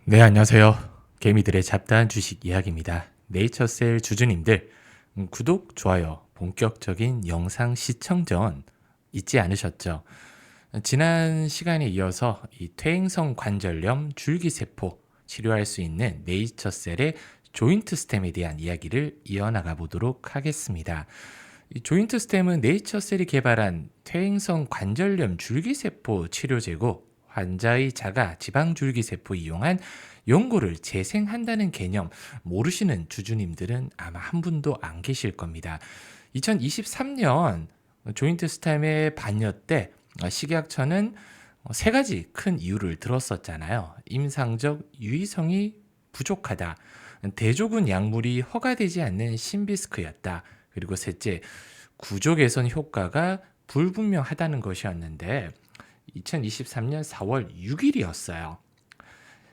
네, 안녕하세요. 개미들의 잡다한 주식 이야기입니다. 네이처셀 주주님들, 구독, 좋아요, 본격적인 영상 시청 전 잊지 않으셨죠? 지난 시간에 이어서 이 퇴행성 관절염 줄기세포 치료할 수 있는 네이처셀의 조인트 스템에 대한 이야기를 이어나가 보도록 하겠습니다. 이 조인트 스템은 네이처셀이 개발한 퇴행성 관절염 줄기세포 치료제고 환자의 자가 지방줄기세포 이용한 연고를 재생한다는 개념 모르시는 주주님들은 아마 한 분도 안 계실 겁니다. 2023년 조인트 스템의 반려 때 식약처는 세 가지 큰 이유를 들었었잖아요. 임상적 유의성이 부족하다. 대조군 약물이 허가되지 않는 신비스크였다. 그리고 셋째, 구조 개선 효과가 불분명하다는 것이었는데 2023년 4월 6일이었어요.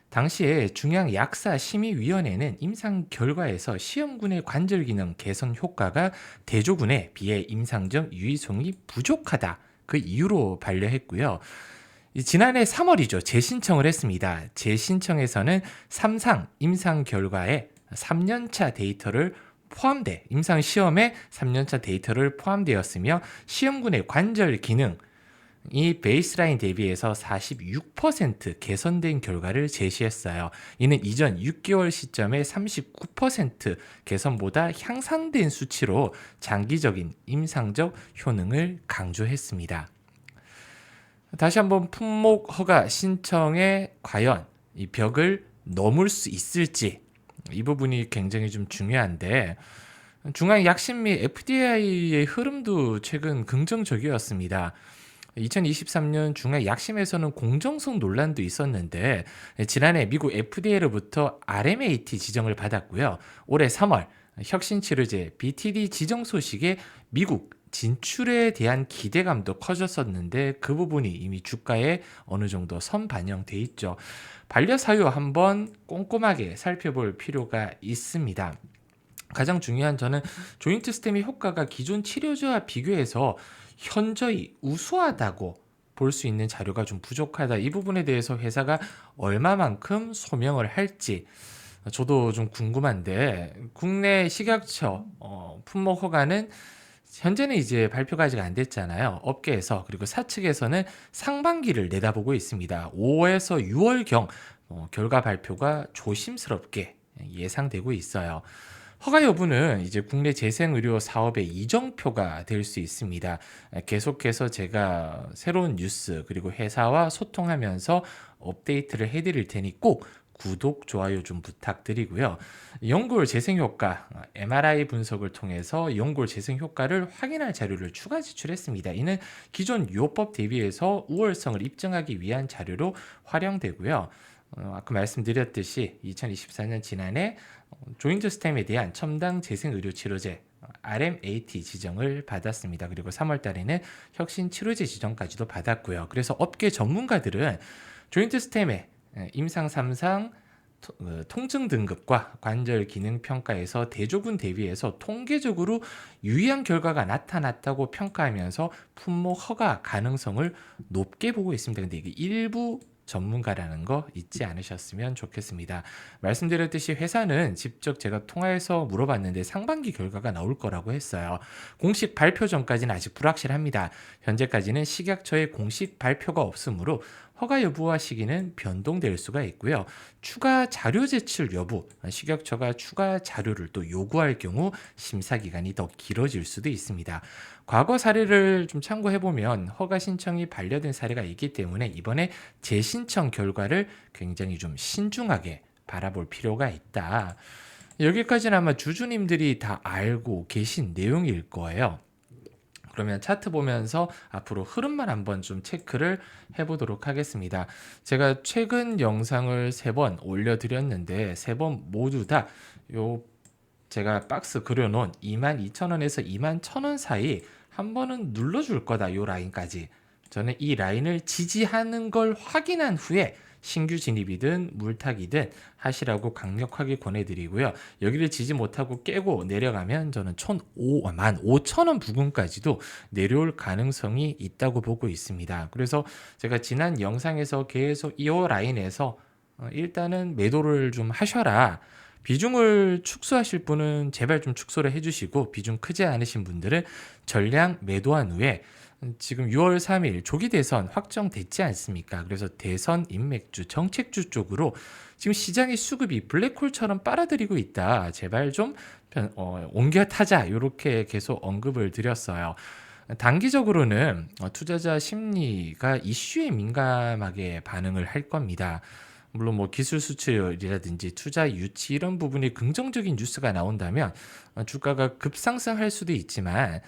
당시에 중앙약사심의위원회는 임상 결과에서 시험군의 관절 기능 개선 효과가 대조군에 비해 임상적 유의성이 부족하다. 그 이유로 반려했고요. 지난해 3월이죠. 재신청을 했습니다. 재신청에서는 3상 임상 결과에 3년차 데이터를 임상 시험에 3년차 데이터를 포함되었으며 시험군의 관절 기능 이 베이스라인 대비해서 46% 개선된 결과를 제시했어요. 이는 이전 6개월 시점의 39% 개선보다 향상된 수치로 장기적인 임상적 효능을 강조했습니다. 다시 한번 품목 허가 신청에 과연 이 벽을 넘을 수 있을지 이 부분이 굉장히 좀 중요한데 중앙약신 및 FDA의 흐름도 최근 긍정적이었습니다. 2023년 중앙약심에서는 공정성 논란도 있었는데 지난해 미국 FDA로부터 RMAT 지정을 받았고요. 올해 3월 혁신치료제 BTD 지정 소식에 미국 진출에 대한 기대감도 커졌었는데 그 부분이 이미 주가에 어느 정도 선반영돼 있죠. 반려사유 한번 꼼꼼하게 살펴볼 필요가 있습니다. 가장 중요한 저는 조인트 스템의 효과가 기존 치료제와 비교해서 현저히 우수하다고 볼 수 있는 자료가 좀 부족하다. 이 부분에 대해서 회사가 얼마만큼 소명을 할지 저도 좀 궁금한데 국내 식약처 품목 허가는 현재는 이제 발표가 아직 안 됐잖아요. 업계에서 그리고 사측에서는 상반기를 내다보고 있습니다. 5에서 6월경 결과 발표가 조심스럽게 예상되고 있어요. 허가 여부는 이제 국내 재생의료 사업의 이정표가 될 수 있습니다. 계속해서 제가 새로운 뉴스 그리고 회사와 소통하면서 업데이트를 해드릴 테니 꼭 구독, 좋아요 좀 부탁드리고요. 연골 재생 효과, MRI 분석을 통해서 연골 재생 효과를 확인할 자료를 추가 제출했습니다. 이는 기존 요법 대비해서 우월성을 입증하기 위한 자료로 활용되고요. 아까 말씀드렸듯이 2024년 지난해 조인트 스템에 대한 첨단 재생의료치료제 RMAT 지정을 받았습니다. 그리고 3월 달에는 혁신치료제 지정까지도 받았고요. 그래서 업계 전문가들은 조인트 스템의 임상 3상 통증 등급과 관절 기능 평가에서 대조군 대비해서 통계적으로 유의한 결과가 나타났다고 평가하면서 품목 허가 가능성을 높게 보고 있습니다. 근데 이게 일부 전문가라는 거 잊지 않으셨으면 좋겠습니다. 말씀드렸듯이 회사는 직접 제가 통화해서 물어봤는데 상반기 결과가 나올 거라고 했어요. 공식 발표 전까지는 아직 불확실합니다. 현재까지는 식약처의 공식 발표가 없으므로 허가 여부와 시기는 변동될 수가 있고요. 추가 자료 제출 여부, 식약처가 추가 자료를 또 요구할 경우 심사 기간이 더 길어질 수도 있습니다. 과거 사례를 좀 참고해 보면 허가 신청이 반려된 사례가 있기 때문에 이번에 재신청 결과를 굉장히 좀 신중하게 바라볼 필요가 있다. 여기까지는 아마 주주님들이 다 알고 계신 내용일 거예요. 그러면 차트 보면서 앞으로 흐름만 한번 좀 체크를 해보도록 하겠습니다. 제가 최근 영상을 3번 올려드렸는데 3번 모두 다 제가 박스 그려놓은 22,000원에서 21,000원 사이 한 번은 눌러줄 거다. 요 라인까지. 저는 이 라인을 지지하는 걸 확인한 후에 신규 진입이든 물타기든 하시라고 강력하게 권해드리고요. 여기를 지지 못하고 깨고 내려가면 저는 15,000원 부근까지도 내려올 가능성이 있다고 보고 있습니다. 그래서 제가 지난 영상에서 계속 이 라인에서 일단은 매도를 좀 하셔라. 비중을 축소하실 분은 제발 좀 축소를 해 주시고 비중 크지 않으신 분들은 전량 매도한 후에 지금 6월 3일 조기 대선 확정됐지 않습니까? 그래서 대선 인맥주, 정책주 쪽으로 지금 시장의 수급이 블랙홀처럼 빨아들이고 있다. 제발 좀 옮겨 타자. 요렇게 계속 언급을 드렸어요. 단기적으로는 투자자 심리가 이슈에 민감하게 반응을 할 겁니다. 물론 뭐 기술 수출이라든지 투자 유치 이런 부분이 긍정적인 뉴스가 나온다면 주가가 급상승할 수도 있지만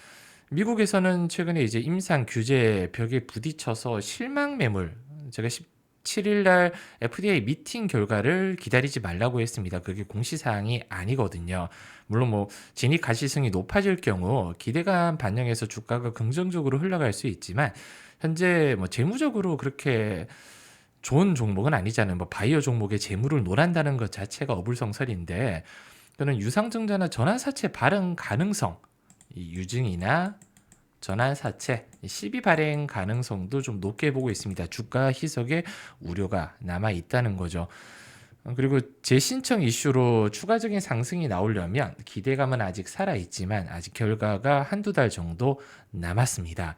미국에서는 최근에 이제 임상 규제 벽에 부딪혀서 실망 매물 제가 17일 날 FDA 미팅 결과를 기다리지 말라고 했습니다. 그게 공시사항이 아니거든요. 물론 뭐 진입 가시성이 높아질 경우 기대감 반영해서 주가가 긍정적으로 흘러갈 수 있지만 현재 뭐 재무적으로 그렇게 좋은 종목은 아니잖아요. 뭐 바이오 종목에 재물을 논한다는 것 자체가 어불성설인데 또는 유상증자나 전환사채 발행 가능성, 이 유증이나 전환사채 시비 발행 가능성도 좀 높게 보고 있습니다. 주가 희석에 우려가 남아 있다는 거죠. 그리고 재신청 이슈로 추가적인 상승이 나오려면 기대감은 아직 살아있지만 아직 결과가 한두 달 정도 남았습니다.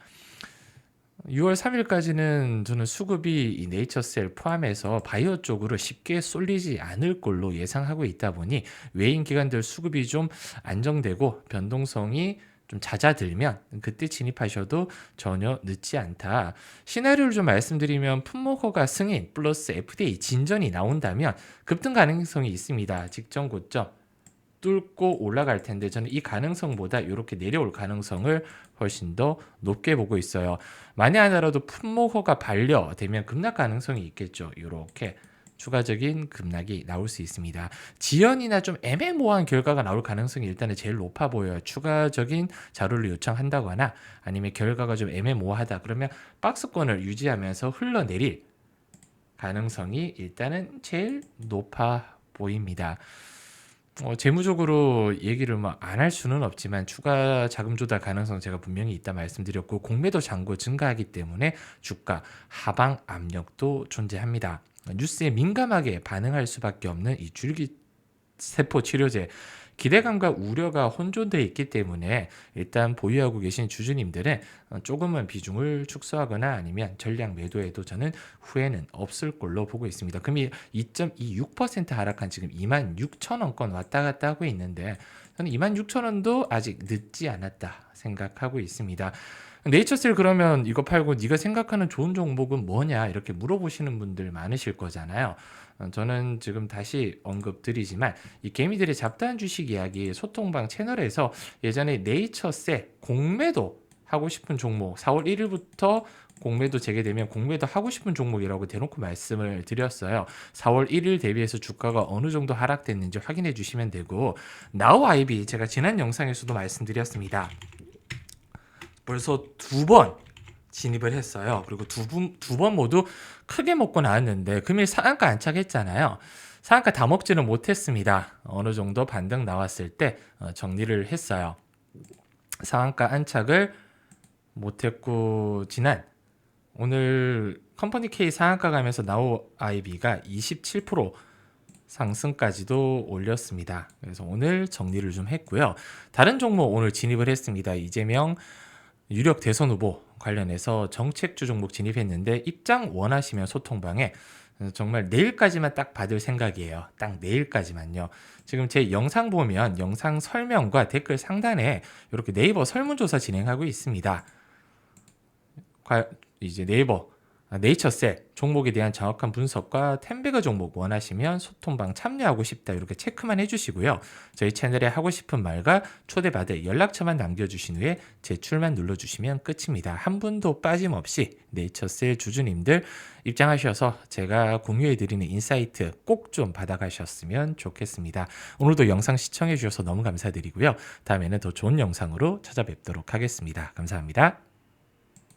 6월 3일까지는 저는 수급이 이 네이처셀 포함해서 바이오 쪽으로 쉽게 쏠리지 않을 걸로 예상하고 있다 보니 외인 기관들 수급이 좀 안정되고 변동성이 좀 잦아들면 그때 진입하셔도 전혀 늦지 않다. 시나리오를 좀 말씀드리면 품목허가 승인 플러스 FDA 진전이 나온다면 급등 가능성이 있습니다. 직전 고점 뚫고 올라갈 텐데 저는 이 가능성보다 이렇게 내려올 가능성을 훨씬 더 높게 보고 있어요. 만에 하나라도 품목허가 반려되면 급락 가능성이 있겠죠. 이렇게 추가적인 급락이 나올 수 있습니다. 지연이나 좀 애매모호한 결과가 나올 가능성이 일단은 제일 높아 보여요. 추가적인 자료를 요청한다거나 아니면 결과가 좀 애매모호하다 그러면 박스권을 유지하면서 흘러내릴 가능성이 일단은 제일 높아 보입니다. 재무적으로 얘기를 뭐 안 할 수는 없지만 추가 자금 조달 가능성 제가 분명히 있다 말씀드렸고 공매도 잔고 증가하기 때문에 주가 하방 압력도 존재합니다. 뉴스에 민감하게 반응할 수밖에 없는 이 줄기세포 치료제 기대감과 우려가 혼존되어 있기 때문에 일단 보유하고 계신 주주님들은 조금은 비중을 축소하거나 아니면 전량 매도해도 저는 후회는 없을 걸로 보고 있습니다. 금이 2.26% 하락한 지금 26,000원권 왔다 갔다 하고 있는데 저는 26,000원도 아직 늦지 않았다 생각하고 있습니다. 네이처셀 그러면 이거 팔고 네가 생각하는 좋은 종목은 뭐냐 이렇게 물어보시는 분들 많으실 거잖아요. 저는 지금 다시 언급드리지만 이 개미들의 잡다한 주식 이야기 소통방 채널에서 예전에 네이처셀 공매도 하고 싶은 종목 4월 1일부터 공매도 재개되면 공매도 하고 싶은 종목이라고 대놓고 말씀을 드렸어요. 4월 1일 대비해서 주가가 어느 정도 하락됐는지 확인해 주시면 되고 나우 아이비 제가 지난 영상에서도 말씀드렸습니다. 벌써 2번 진입을 했어요. 그리고 두 번 모두 크게 먹고 나왔는데 금일 상한가 안착했잖아요. 상한가 다 먹지는 못했습니다. 어느 정도 반등 나왔을 때 정리를 했어요. 상한가 안착을 못했고 지난 오늘 컴퍼니 K 상한가 가면서 나우 아이비가 27% 상승까지도 올렸습니다. 그래서 오늘 정리를 좀 했고요. 다른 종목 오늘 진입을 했습니다. 이재명 유력 대선 후보 관련해서 정책주 종목 진입했는데 입장 원하시면 소통방에 정말 내일까지만 딱 받을 생각이에요. 딱 내일까지만요. 지금 제 영상 보면 영상 설명과 댓글 상단에 이렇게 네이버 설문조사 진행하고 있습니다. 이제 네이처셀 종목에 대한 정확한 분석과 템베거 종목 원하시면 소통방 참여하고 싶다 이렇게 체크만 해주시고요. 저희 채널에 하고 싶은 말과 초대받을 연락처만 남겨주신 후에 제출만 눌러주시면 끝입니다. 한 분도 빠짐없이 네이처셀 주주님들 입장하셔서 제가 공유해드리는 인사이트 꼭 좀 받아가셨으면 좋겠습니다. 오늘도 영상 시청해주셔서 너무 감사드리고요. 다음에는 더 좋은 영상으로 찾아뵙도록 하겠습니다. 감사합니다.